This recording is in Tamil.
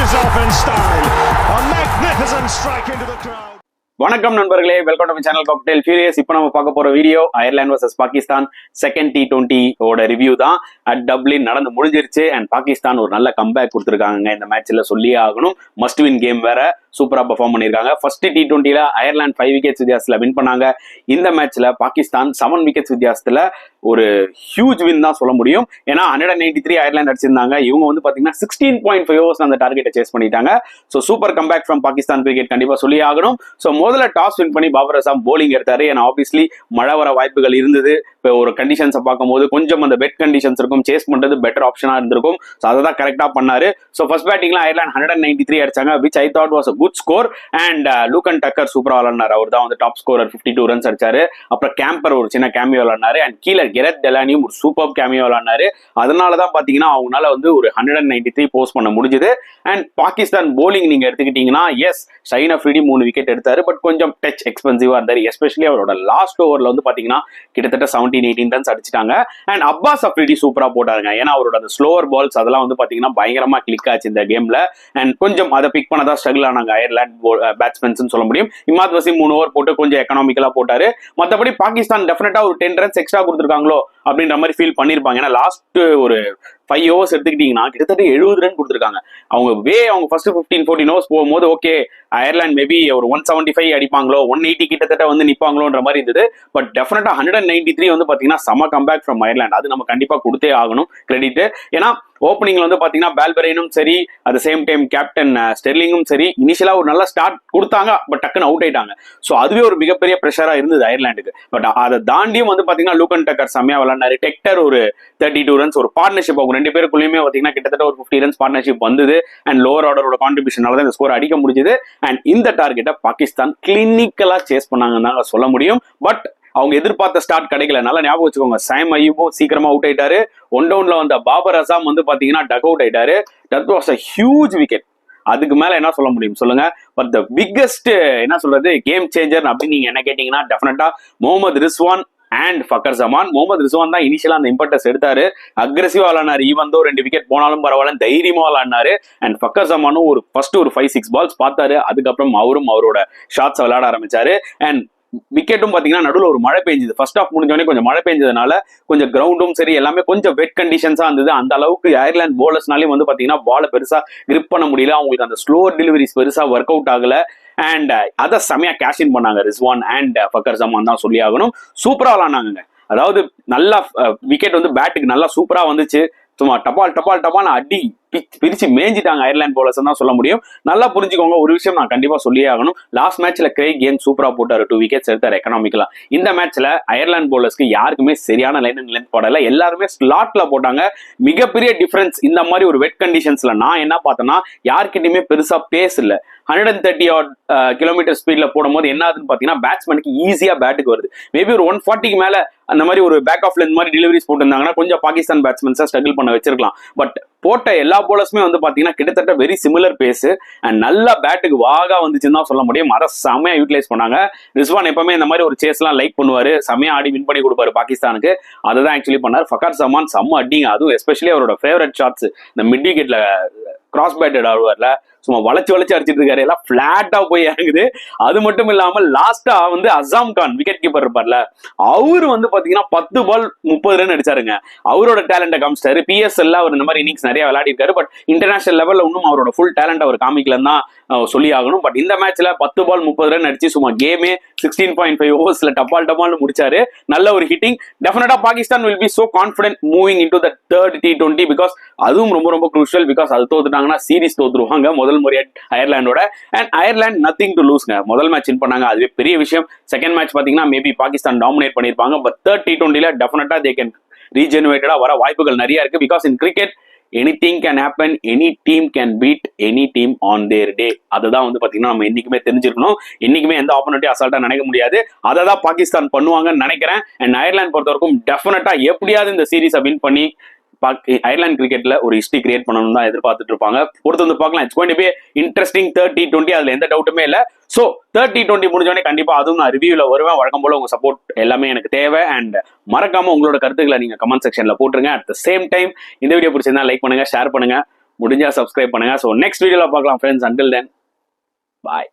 finishes off in style. A magnificent strike into the crowd. வணக்கம் நண்பர்களே, welcome to channel cocktail furious. இப்போ நம்ம பார்க்க போற video Ireland versus Pakistan second T20 ஓட ரிவ்யூ தான். அட் டப்ளின் நடந்து முடிஞ்சிருச்சு அண்ட் பாகிஸ்தான் ஒரு நல்ல கம்பேக் கொடுத்துருக்காங்க இந்த மேட்ச்ல, சொல்லியே ஆகணும். மஸ்ட் வின் கேம் வேற, சூப்பரா பெர்ஃபார்ம் பண்ணிருக்காங்க. ஃபர்ஸ்ட் T20ல அயர்லாந்து 5 விக்கெட்ஸ் வித்தியாசத்துல வின் பண்ணாங்க. இந்த மேட்ச்ல பாகிஸ்தான் 7 விக்கெட்ஸ் வித்தியாசத்துல ஒரு ஹியூஜ் வின் தான் சொல்ல முடியும். ஏன்னா 193 அயர்லாந்து அடிச்சிருந்தாங்க. இவங்க வந்து பாத்தீங்கன்னா 16.5 ஓவர்ஸ் அந்த டார்கெட்டை சேஸ் பண்ணிட்டாங்க. So super comeback from Pakistan cricket கண்டிப்பா சொல்லி ஆகணும். ஸோ முதல்ல டாஸ் வின் பண்ணி பாபர் அசாம் போலிங் எடுத்தாரு. ஏன்னா ஆப்வியஸ்லி மழை வர வாய்ப்புகள் இருந்தது. இப்போ ஒரு கண்டிஷன்ஸை பார்க்கும்போது கொஞ்சம் அந்த வெட் கண்டிஷன்ஸ் இருக்கும், சேஸ் பண்றது பெட்டர் ஆப்ஷனா இருந்திருக்கும். ஸோ அதை தான் கரெக்டா பண்ணாரு. ஸோ ஃபர்ஸ்ட் பேட்டிங்ல அயர்லாந்து 193 அடிச்சாங்க, which I thought was a good score. And Lorcan Tucker சூப்பரா விளாண்டாரு. அவர் தான் வந்து டாப் ஸ்கோரர், 52 ரன்ஸ் அடிச்சாரு. அப்புறம் கேம்பர் ஒரு சின்ன கேமியோ விளாண்டாரு. அண்ட் கீழே கெரத் டெலானியும் ஒரு சூப்பர் கேமியோ விளாண்டாரு. அதனாலதான் பாத்தீங்கன்னா அவங்களால வந்து ஒரு 193 போஸ்ட் பண்ண முடிஞ்சது. அண்ட் பாகிஸ்தான் போலிங் நீங்க எடுத்துக்கிட்டீங்கன்னா, எஸ் ஷைன் அஃப்ரிடி 3 விக்கெட் எடுத்தாரு. பட் கொஞ்சம் டச் எக்ஸ்பென்சிவா இருந்தாரு. எஸ்பெஷலி அவரோட லாஸ்ட் ஓவர்ல வந்து பாத்தீங்கன்னா கிட்டத்தட்ட 17-18 ரன்ஸ் அடிச்சிட்டாங்க. அண்ட் அப்பாஸ் அஃப்ரிடி சூப்பரா போட்டாருங்க. ஏன்னா அவரோட அந்த ஸ்லோவர் பால்ஸ் அதெல்லாம் வந்து பாத்தீங்கன்னா பயங்கரமா கிளிக் ஆச்சு இந்த கேம்ல. அண்ட் கொஞ்சம் அதை பிக் பண்ணதான் ஸ்ட்ரகிள் ஆனாங்க அயர்லாந்து பேட்ஸ்மேன்ஸ் சொல்ல முடியும். இமாத் வசீம் 3 ஓவர் போட்டு கொஞ்சம் எக்கனாமிக்கலா போட்டாரு. மற்றபடி பாகிஸ்தான் டெஃபினட்டா ஒரு 10 ரன்ஸ் எக்ஸ்ட்ரா கொடுத்துருக்காங்களோ அப்படின்ற மாதிரி ஃபீல் பண்ணிருப்பாங்க. ஏன்னா லாஸ்ட் ஒரு 5 ஓவர்ஸ் எடுத்துக்கிட்டீங்கன்னா கிட்டத்தட்ட 70 ரன் கொடுத்துருக்காங்க. அவங்க ஃபர்ஸ்ட் 15-14 ஓவர்ஸ் போகும்போது ஓகே அயர்லாந்து மேபி ஒரு 175 அடிப்பாங்களோ, 180 கிட்டத்தட்ட வந்து நிப்பாங்களோன்ற மாதிரி இருந்தது. பட் டெஃபினட்டா 193 வந்து பாத்தீங்கன்னா சம கம்பேக் ஃப்ரம் அயர்லாந்து. அது நம்ம கண்டிப்பா கொடுத்தே ஆகணும் கிரெடிட். ஏன்னா ஓப்பனிங்ல வந்து பாத்தீங்கன்னா பால்பெரைனும் சரி, அட் சேம் டைம் கேப்டன் ஸ்டெர்லிங்கும் சரி, இனிஷியலா ஒரு நல்ல ஸ்டார்ட் கொடுத்தாங்க. பட் டக்குன்னு அவுட் ஆயிட்டாங்க. ஸோ அதுவே ஒரு மிகப்பெரிய ப்ரெஷரா இருந்தது அயர்லாந்துக்கு. பட் அதை தாண்டியும் வந்து பாத்தீங்கன்னா லூக்கன் டக்கர் செம்மையா விளையாண்டாரு. டெக்டர் ஒரு 32 ரன்ஸ், ஒரு பார்ட்னர்ஷிப் அவங்க 2 பேருக்குள்ளயுமே பாத்தீங்கன்னா கிட்டத்தட்ட ஒரு 50 ரன்ஸ் பார்ட்னர்ஷிப் வந்தது. அண்ட் லோவர் ஆர்டரோட கான்ட்ரிபியூஷனால தான் இந்த ஸ்கோர் அடிக்க முடிஞ்சது. அண்ட் இந்த டார்கெட்டை பாகிஸ்தான் கிளினிக்கலா சேஸ் பண்ணாங்கன்னு சொல்ல முடியும். பட் அவங்க எதிர்பார்த்த ஸ்டார்ட் கிடைக்கல. நல்லா ஞாபகம் வச்சுக்கோங்க, சாம் அய்யூபும் சீக்கிரமா அவுட் ஆயிட்டாரு. ஒன் டவுன்ல வந்த பாபர் அசாம் வந்து பாத்தீங்கன்னா டக் அவுட் ஆயிட்டாரு. That was a huge wicket. அதுக்கு மேல என்ன சொல்ல முடியும் சொல்லுங்க. பட் த பிக்கஸ்ட் என்ன சொல்றது கேம் சேஞ்சர் அப்படின்னு நீங்க என்ன கேட்டீங்கன்னா டெஃபினட்டா முகமது ரிஸ்வான் அண்ட் ஃபக்கர் ஜமான். முகமது ரிஸ்வான் தான் இனிஷியலா அந்த இம்பர்டஸ் எடுத்தாரு. அக்ரெசிவா விளாண்டாரு. ஈவன் தோ 2 விக்கெட் போனாலும் பரவாயில்ல, தைரியமா விளாண்டாரு. அண்ட் ஃபக்கர் ஜமானும் ஒரு ஃபர்ஸ்ட் ஒரு 5-6 பால்ஸ் பார்த்தாரு. அதுக்கப்புறம் அவரும் அவரோட ஷாட்ஸ் விளையாட ஆரம்பிச்சாரு. அண்ட் விக்கெட்டும் பாத்தீங்கன்னா நடுவில் ஒரு மழை பெஞ்சது. ஃபர்ஸ்ட் ஆஃப் முடிஞ்சோடனே கொஞ்சம் மழை பெஞ்சதுனால கொஞ்சம் கிரவுண்டும் சரி எல்லாமே கொஞ்சம் வெட் கண்டிஷன்ஸா இருந்தது. அந்த அளவுக்கு அயர்லாந்து போலர்ஸ்னாலே வந்து பாத்தீங்கன்னா பாலை பெருசா கிரிப் பண்ண முடியல. அவங்களுக்கு அந்த ஸ்லோவர் டெலிவரிஸ் பெருசா ஒர்க் அவுட் ஆகல. அண்ட் அதை செமையா கேஷ் இன் பண்ணாங்க ரிஸ்வான் அண்ட் ஃபக்கர் ஜமான் தான் சொல்லி ஆகணும். சூப்பரா விளாண்டாங்க. அதாவது நல்லா விக்கெட் வந்து பேட்டுக்கு நல்லா சூப்பரா வந்துச்சு. சும்மா டபால் அடி பிரிச்சு மேஞ்சிட்டாங்க அயர்லாந்து போலர்ஸ் தான் சொல்ல முடியும். நல்லா புரிஞ்சுக்கோங்க, ஒரு விஷயம் நான் கண்டிப்பா சொல்லி ஆகணும். லாஸ்ட் மேட்ச்ல கிரேக் கேம் சூப்பரா போட்டாரு, 2 விக்கெட்ஸ் எடுத்தாரு எக்கனாமிக்கலா. இந்த மேட்ச்ல அயர்லாந்து போலர்ஸ்க்கு யாருக்குமே சரியான லைன் அண்ட் லென்த் போடல. எல்லாருமே ஸ்லாட்ல போட்டாங்க. மிகப்பெரிய டிஃபரன்ஸ் இந்த மாதிரி ஒரு வெட் கண்டிஷன்ஸ்ல நான் என்ன பார்த்தேன்னா, யார்கிட்டயுமே பெருசா பேஸ் இல்ல. 130 கிலோமீட்டர் ஸ்பீட்ல போடும்போது என்ன ஆகுதுன்னு பாத்தீங்கன்னா பேட்ஸ்மேனுக்கு ஈஸியா பேட்டுக்கு வருது. மேபி ஒரு 140 மேல அந்த மாதிரி ஒரு பேக் ஆஃப் லென்த் மாதிரி டெலிவரிஸ் போட்டிருந்தாங்கன்னா கொஞ்சம் பாகிஸ்தான் பேட்ஸ்மேன்ஸா ஸ்ட்ரகிள் பண்ண வச்சிருக்கலாம். பட் போட்ட எல்லா போலர்ஸுமே வந்து பாத்தீங்கன்னா கிட்டத்தட்ட வெரி சிமிலர் பேஸ் அண்ட் நல்லா பேட்டுக்கு வாகா வந்துச்சுன்னு தான் சொல்ல முடியும். அதை செமையா யூட்டிலைஸ் பண்ணாங்க. ரிஸ்வான் எப்பவுமே இந்த மாதிரி ஒரு சேஸ் எல்லாம் லைக் பண்ணுவாரு, செமையா ஆடி வின் பண்ணி கொடுப்பாரு பாகிஸ்தானுக்கு. அதை தான் ஆக்சுவலி பண்ணார். ஃபக்கர் ஜமான் செம்ம அடிங்க. அதுவும் எஸ்பெஷலி அவரோட ஃபேவரட் ஷாட்ஸ் இந்த மிட் விக்கெட்ல கிராஸ் பேட்டட் ஆடுவார்ல, சும்மா வளைச்சு அடிச்சிட்டு இருக்காரு. எல்லாம் பிளாட்டா போய் இறங்குது. அது மட்டும் இல்லாம லாஸ்டா வந்து அசாம் கான் விக்கெட் கீப்பர் இருப்பார்ல, அவரு வந்து பாத்தீங்கன்னா 10 பால் 30 ரன் அடிச்சாருங்க. அவரோட டேலண்ட காமிச்சிட்டாரு. PSL அவர் இந்த மாதிரி இன்னிங்ஸ் நிறைய விளையாடி இருக்காரு. பட் இன்டர்நேஷனல் லெவல்ல இன்னும் அவரோட ஃபுல் டேலண்ட் அவர் காமிக்கலன்னு தான் சொல்லி ஆகணும். பட் இந்த மேட்ச்ல 10 பால் 30 ரன் அடிச்சு சும்மா கேமே 16.5 ஓவர்ஸ்ல டப்பால் முடிச்சாரு. நல்ல ஒரு ஹிட்டிங். டெஃபினட்டா Pakistan will be so confident moving into the third T20 because அதுவும் ரொம்ப குரூஷியல். பிகாஸ் அது தோத்துட்டாங்கன்னா சீரிஸ் தோத்துருவாங்க முதல் முறையா அயர்லாண்டோட. அண்ட் அயர்லாந்து நத்திங் டு லூஸ்ங்க. முதல் மேட்ச் வின் பண்ணாங்க, அதுவே பெரிய விஷயம். செகண்ட் மேட்ச் பாத்தீங்கன்னா மேபி பாகிஸ்தான் டாமினேட் பண்ணிருப்பாங்க. பட் தேர்ட் T20ல டெஃபினட்டா தே கேன் ரீஜெனரேட்டடா வர வாய்ப்புகள் நிறைய இருக்கு. Because in cricket anything can happen, any team can beat any team on their day. அதுதான் வந்து பாத்தீங்கன்னா நம்ம என்னைக்குமே தெரிஞ்சிருக்கணும். என்னைக்குமே எந்த ஆப்பர்ச்சுனிட்டி அசால்ட்டா நினைக்க முடியாது. அதை தான் பாகிஸ்தான் பண்ணுவாங்கன்னு நினைக்கிறேன். அண்ட் அயர்லாந்து பொறுத்த வரைக்கும் டெஃபினட்டா எப்படியாவது இந்த சீரீஸை வின் பண்ணி அயர்லாந்து கிரிக்கெட்ல ஒரு ஹிஸ்டரி கிரியேட் பண்ணணும் தான் எதிர்பார்த்துட்டு இருப்பாங்க. பொறுத்து வந்து பார்க்கலாம். It's going to be interesting third T20. அதுல எந்த டவுட்டுமே இல்ல. சோ தேர்ட் T20 முடிஞ்சோடனே கண்டிப்பா அதுவும் நான் ரிவ்யூல வருவேன். வழக்கம் போல உங்க சப்போர்ட் எல்லாமே எனக்கு தேவை. அண்ட் மறக்காம உங்களோட கருத்துக்களை நீங்க கமெண்ட் செக்ஷன்ல போட்டுருங்க. அட் த சேம் டைம் இந்த வீடியோ பிடிச்சிருந்தா லைக் பண்ணுங்க, ஷேர் பண்ணுங்க. முடிஞ்சா சப்ஸ்கிரைப் பண்ணுங்க. ஸோ நெக்ஸ்ட் வீடியோல பார்க்கலாம் ஃப்ரெண்ட்ஸ். அண்டில் தென் பாய்.